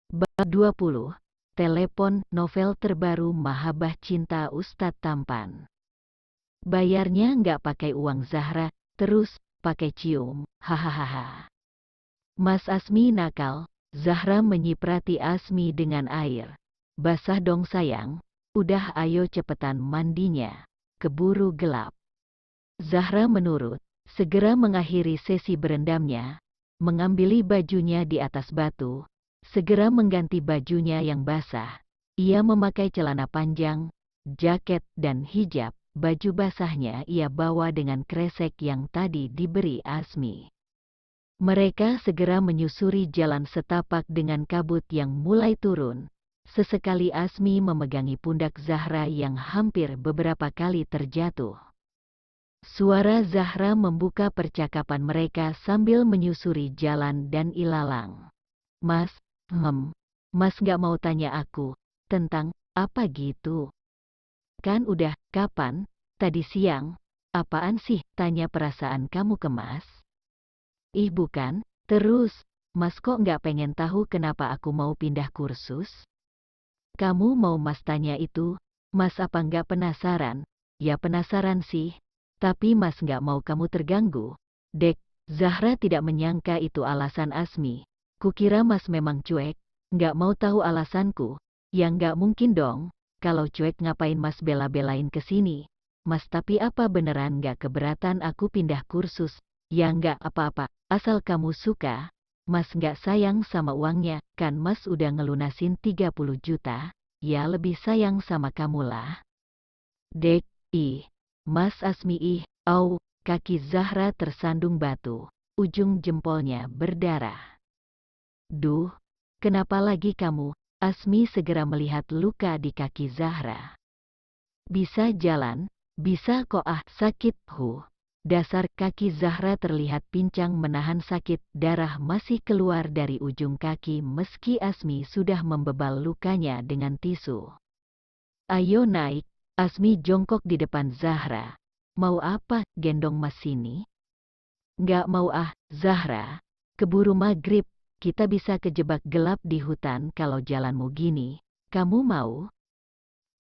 Bab 20. Telepon novel terbaru Mahabbah Cinta Ustadz Tampan. Bayarnya nggak pakai uang Zahra, terus pakai cium, hahaha. Mas Asmi nakal, Zahra menyiprati Asmi dengan air. Basah dong sayang, udah ayo cepetan mandinya, keburu gelap. Zahra menurut, segera mengakhiri sesi berendamnya, mengambil bajunya di atas batu, segera mengganti bajunya yang basah. Ia memakai celana panjang, jaket dan hijab. Baju basahnya ia bawa dengan kresek yang tadi diberi Asmi. Mereka segera menyusuri jalan setapak dengan kabut yang mulai turun. Sesekali Asmi memegangi pundak Zahra yang hampir beberapa kali terjatuh. Suara Zahra membuka percakapan mereka sambil menyusuri jalan dan ilalang. Mas, Mas gak mau tanya aku, tentang, apa gitu? Kan udah, kapan? Tadi siang. Apaan sih, tanya perasaan kamu ke Mas? Ih bukan, terus, Mas kok gak pengen tahu kenapa aku mau pindah kursus? Kamu mau Mas tanya itu, Mas apa gak penasaran? Ya penasaran sih, tapi Mas gak mau kamu terganggu. Dek, Zahra tidak menyangka itu alasan Asmi. Kukira Mas memang cuek, gak mau tahu alasanku. Ya gak mungkin dong. Kalau cuek ngapain Mas bela-belain ke sini? Mas tapi apa beneran gak keberatan aku pindah kursus? Ya gak apa-apa, asal kamu suka. Mas gak sayang sama uangnya, kan Mas udah ngelunasin 30 juta, ya lebih sayang sama kamu lah. Dek, Mas Asmi kaki Zahra tersandung batu, ujung jempolnya berdarah. Duh, kenapa lagi kamu? Asmi segera melihat luka di kaki Zahra. Bisa jalan, bisa kok sakit Dasar kaki Zahra terlihat pincang menahan sakit, darah masih keluar dari ujung kaki meski Asmi sudah membebal lukanya dengan tisu. Ayo naik, Asmi jongkok di depan Zahra. Mau apa, gendong Mas sini? Nggak mau Zahra, keburu maghrib. Kita bisa kejebak gelap di hutan kalau jalanmu gini. Kamu mau?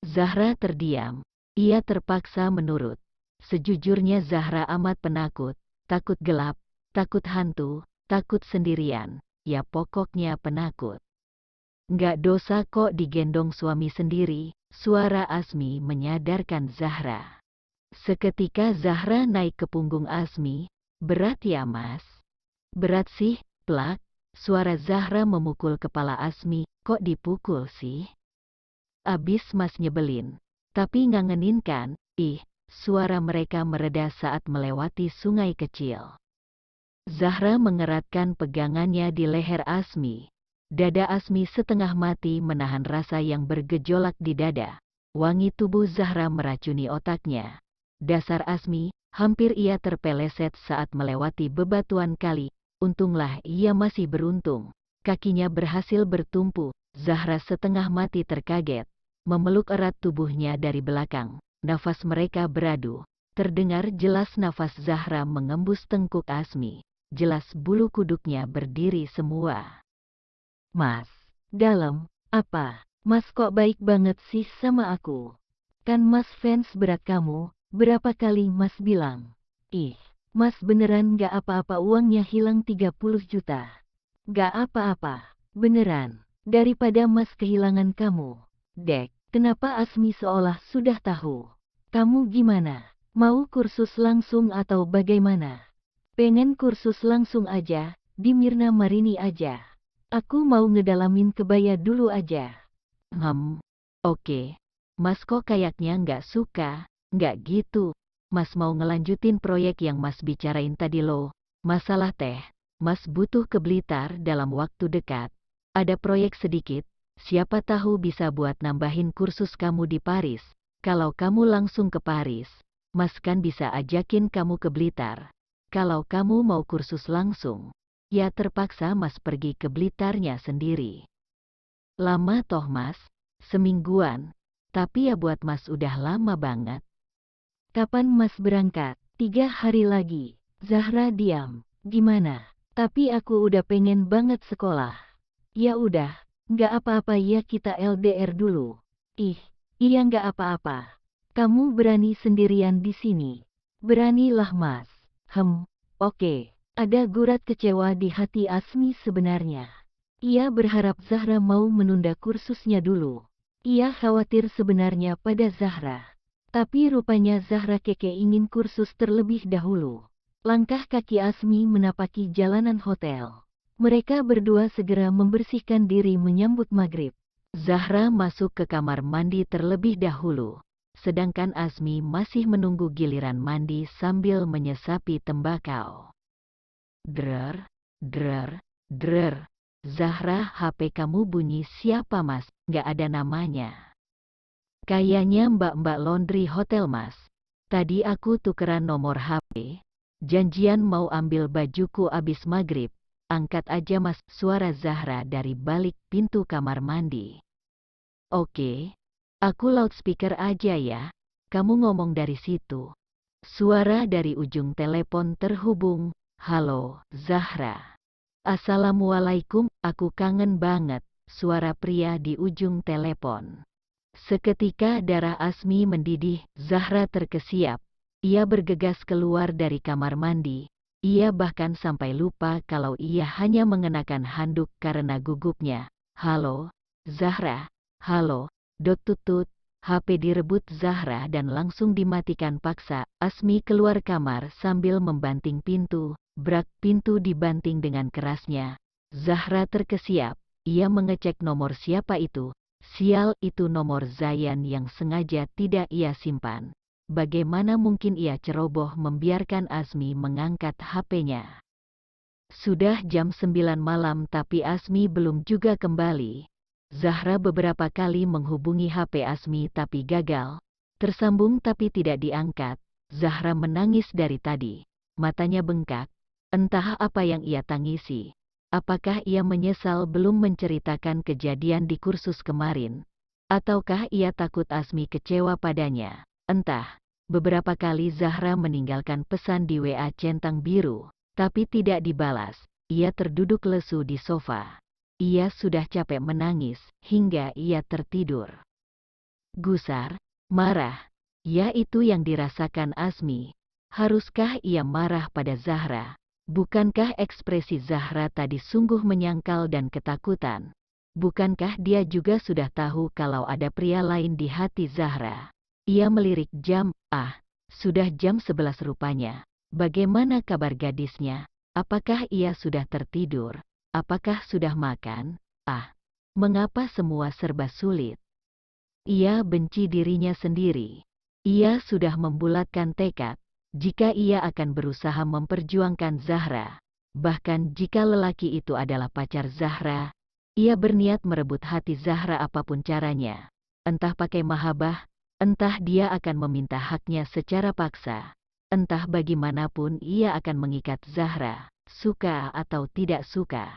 Zahra terdiam. Ia terpaksa menurut. Sejujurnya Zahra amat penakut. Takut gelap, takut hantu, takut sendirian. Ya pokoknya penakut. Nggak dosa kok digendong suami sendiri. Suara Asmi menyadarkan Zahra. Seketika Zahra naik ke punggung Asmi. Berat ya Mas? Berat sih, plak. Suara Zahra memukul kepala Asmi, kok dipukul sih? Abis Mas nyebelin. Tapi ngangenin kan? Suara mereka mereda saat melewati sungai kecil. Zahra mengeratkan pegangannya di leher Asmi. Dada Asmi setengah mati menahan rasa yang bergejolak di dada. Wangi tubuh Zahra meracuni otaknya. Dasar Asmi, hampir ia terpeleset saat melewati bebatuan kali. Untunglah ia masih beruntung. Kakinya berhasil bertumpu. Zahra setengah mati terkaget. Memeluk erat tubuhnya dari belakang. Nafas mereka beradu. Terdengar jelas nafas Zahra mengembus tengkuk Asmi. Jelas bulu kuduknya berdiri semua. Mas, dalam, apa? Mas kok baik banget sih sama aku? Kan Mas fans berat kamu, berapa kali Mas bilang? Mas beneran gak apa-apa, uangnya hilang 30 juta. Gak apa-apa, beneran. Daripada Mas kehilangan kamu. Dek, kenapa Asmi seolah sudah tahu? Kamu gimana? Mau kursus langsung atau bagaimana? Pengen kursus langsung aja, di Mirna Marini aja. Aku mau ngedalamin kebaya dulu aja. Oke. Mas kok kayaknya nggak suka, nggak gitu. Mas mau ngelanjutin proyek yang Mas bicarain tadi loh. Masalah teh, Mas butuh ke Blitar dalam waktu dekat. Ada proyek sedikit, siapa tahu bisa buat nambahin kursus kamu di Paris. Kalau kamu langsung ke Paris, Mas kan bisa ajakin kamu ke Blitar. Kalau kamu mau kursus langsung, ya terpaksa Mas pergi ke Blitarnya sendiri. Lama toh Mas, semingguan. Tapi ya buat Mas udah lama banget. Kapan Mas berangkat? 3 hari lagi. Zahra diam. Gimana? Tapi aku udah pengen banget sekolah. Ya udah, Nggak apa-apa ya, kita LDR dulu. Ih, iya nggak apa-apa. Kamu berani sendirian di sini. Beranilah Mas. Oke. Ada gurat kecewa di hati Asmi sebenarnya. Ia berharap Zahra mau menunda kursusnya dulu. Ia khawatir sebenarnya pada Zahra. Tapi rupanya Zahra keke ingin kursus terlebih dahulu. Langkah kaki Asmi menapaki jalanan hotel. Mereka berdua segera membersihkan diri menyambut maghrib. Zahra masuk ke kamar mandi terlebih dahulu. Sedangkan Asmi masih menunggu giliran mandi sambil menyesapi tembakau. Drer, drer, drer. Zahra, HP kamu bunyi. Siapa Mas? Nggak ada namanya. Kayaknya mbak-mbak laundry hotel Mas. Tadi aku tukeran nomor HP. Janjian mau ambil bajuku abis maghrib. Angkat aja Mas. Suara Zahra dari balik pintu kamar mandi. Oke. Aku loudspeaker aja ya. Kamu ngomong dari situ. Suara dari ujung telepon terhubung. Halo, Zahra. Assalamualaikum, aku kangen banget. Suara pria di ujung telepon. Seketika darah Asmi mendidih. Zahra terkesiap. Ia bergegas keluar dari kamar mandi. Ia bahkan sampai lupa kalau ia hanya mengenakan handuk karena gugupnya. Halo, Zahra. Halo, tutut. HP direbut Zahra dan langsung dimatikan paksa. Asmi keluar kamar sambil membanting pintu. Brak, pintu dibanting dengan kerasnya. Zahra terkesiap. Ia mengecek nomor siapa itu. Sial, itu nomor Zayan yang sengaja tidak ia simpan. Bagaimana mungkin ia ceroboh membiarkan Asmi mengangkat HP-nya. Sudah jam 9 malam tapi Asmi belum juga kembali. Zahra beberapa kali menghubungi HP Asmi tapi gagal. Tersambung tapi tidak diangkat. Zahra menangis dari tadi. Matanya bengkak. Entah apa yang ia tangisi. Apakah ia menyesal belum menceritakan kejadian di kursus kemarin? Ataukah ia takut Asmi kecewa padanya? Entah. Beberapa kali Zahra meninggalkan pesan di WA centang biru, tapi tidak dibalas. Ia terduduk lesu di sofa. Ia sudah capek menangis, hingga ia tertidur. Gusar, marah. Ya, itu yang dirasakan Asmi. Haruskah ia marah pada Zahra? Bukankah ekspresi Zahra tadi sungguh menyangkal dan ketakutan? Bukankah dia juga sudah tahu kalau ada pria lain di hati Zahra? Ia melirik jam. Sudah jam 11 rupanya. Bagaimana kabar gadisnya? Apakah ia sudah tertidur? Apakah sudah makan? Mengapa semua serba sulit? Ia benci dirinya sendiri. Ia sudah membulatkan tekad. Jika ia akan berusaha memperjuangkan Zahra, bahkan jika lelaki itu adalah pacar Zahra, ia berniat merebut hati Zahra apapun caranya. Entah pakai mahabbah, entah dia akan meminta haknya secara paksa, entah bagaimanapun ia akan mengikat Zahra, suka atau tidak suka.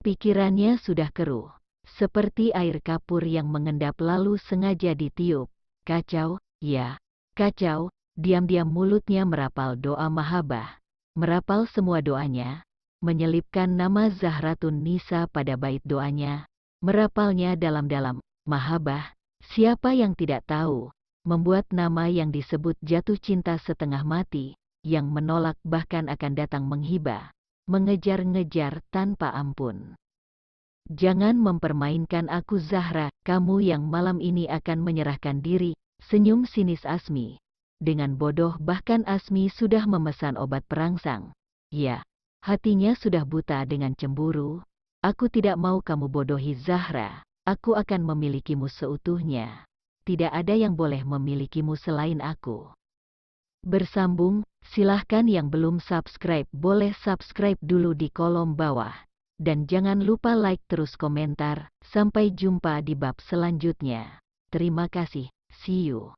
Pikirannya sudah keruh, seperti air kapur yang mengendap lalu sengaja ditiup. Kacau, ya, kacau. Diam-diam mulutnya merapal doa mahabbah, merapal semua doanya, menyelipkan nama Zahratun Nisa pada bait doanya, merapalnya dalam-dalam. Mahabbah, siapa yang tidak tahu, membuat nama yang disebut jatuh cinta setengah mati, yang menolak bahkan akan datang menghibah, mengejar-ngejar tanpa ampun. Jangan mempermainkan aku Zahra, kamu yang malam ini akan menyerahkan diri, senyum sinis Asmi. Dengan bodoh bahkan Asmi sudah memesan obat perangsang. Ya, hatinya sudah buta dengan cemburu. Aku tidak mau kamu bodohi Zahra. Aku akan memilikimu seutuhnya. Tidak ada yang boleh memilikimu selain aku. Bersambung, silahkan yang belum subscribe boleh subscribe dulu di kolom bawah. Dan jangan lupa like terus komentar. Sampai jumpa di bab selanjutnya. Terima kasih, see you.